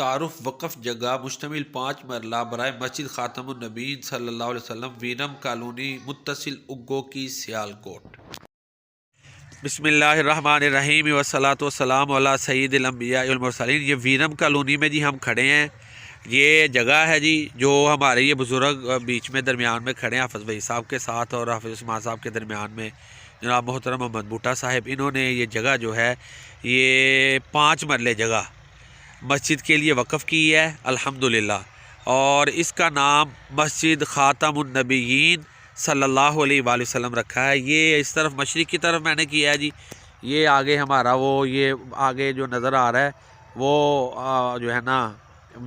تعارف وقف جگہ مشتمل 5 مرلہ برائے مسجد خاتم النبیین صلی اللہ علیہ وسلم، وینم کالونی، متصل اگو کی، سیالکوٹ۔ بسم اللہ الرحمن الرحیم والصلاۃ والسلام علی سید الانبیاء والمرسلین۔ یہ وینم کالونی میں جی ہم کھڑے ہیں۔ یہ جگہ ہے جی جو ہمارے یہ بزرگ بیچ میں درمیان میں کھڑے ہیں حافظ بھائی صاحب کے ساتھ اور حافظ عثمان صاحب کے درمیان میں جناب محترم محمد بوٹا صاحب، انہوں نے یہ جگہ جو ہے یہ 5 مرلے جگہ مسجد کے لیے وقف کی ہے الحمدللہ، اور اس کا نام مسجد خاتم النبیین صلی اللہ علیہ وآلہ وسلم رکھا ہے۔ یہ اس طرف مشرق کی طرف میں نے کیا ہے جی۔ یہ آگے ہمارا وہ یہ آگے جو نظر آ رہا ہے وہ جو ہے نا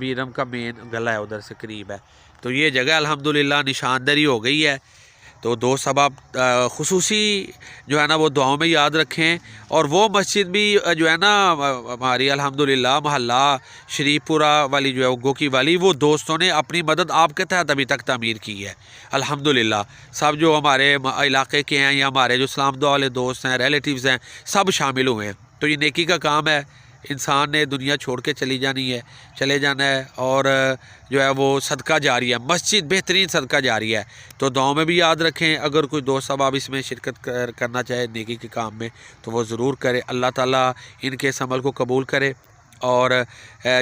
ویرم کا مین گلہ ہے، ادھر سے قریب ہے۔ تو یہ جگہ الحمدللہ نشاندہی ہو گئی ہے۔ تو دوست صاحب خصوصی جو ہے نا وہ دعاؤں میں یاد رکھیں، اور وہ مسجد بھی جو ہے نا ہماری الحمدللہ محلہ شریف پورہ والی جو ہے اگو کی والی، وہ دوستوں نے اپنی مدد آپ کے تحت ابھی تک تعمیر کی ہے الحمدللہ۔ سب جو ہمارے علاقے کے ہیں یا ہمارے جو اسلام دعا والے دوست ہیں، ریلیٹیوز ہیں، سب شامل ہوئے ہیں۔ تو یہ نیکی کا کام ہے، انسان نے دنیا چھوڑ کے چلے جانا ہے، اور جو ہے وہ صدقہ جاری ہے، مسجد بہترین صدقہ جاری ہے۔ تو دعاؤں میں بھی یاد رکھیں، اگر کوئی دوست صاحب اس میں شرکت کرنا چاہے نیکی کے کام میں تو وہ ضرور کرے۔ اللہ تعالیٰ ان کے اس عمل کو قبول کرے، اور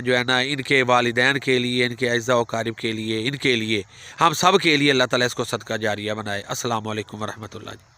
جو ہے نا ان کے والدین کے لیے، ان کے اعزاء و اقارب کے لیے، ان کے لیے، ہم سب کے لیے اللہ تعالیٰ اس کو صدقہ جاریہ بنائے۔ السلام علیکم ورحمۃ اللہ۔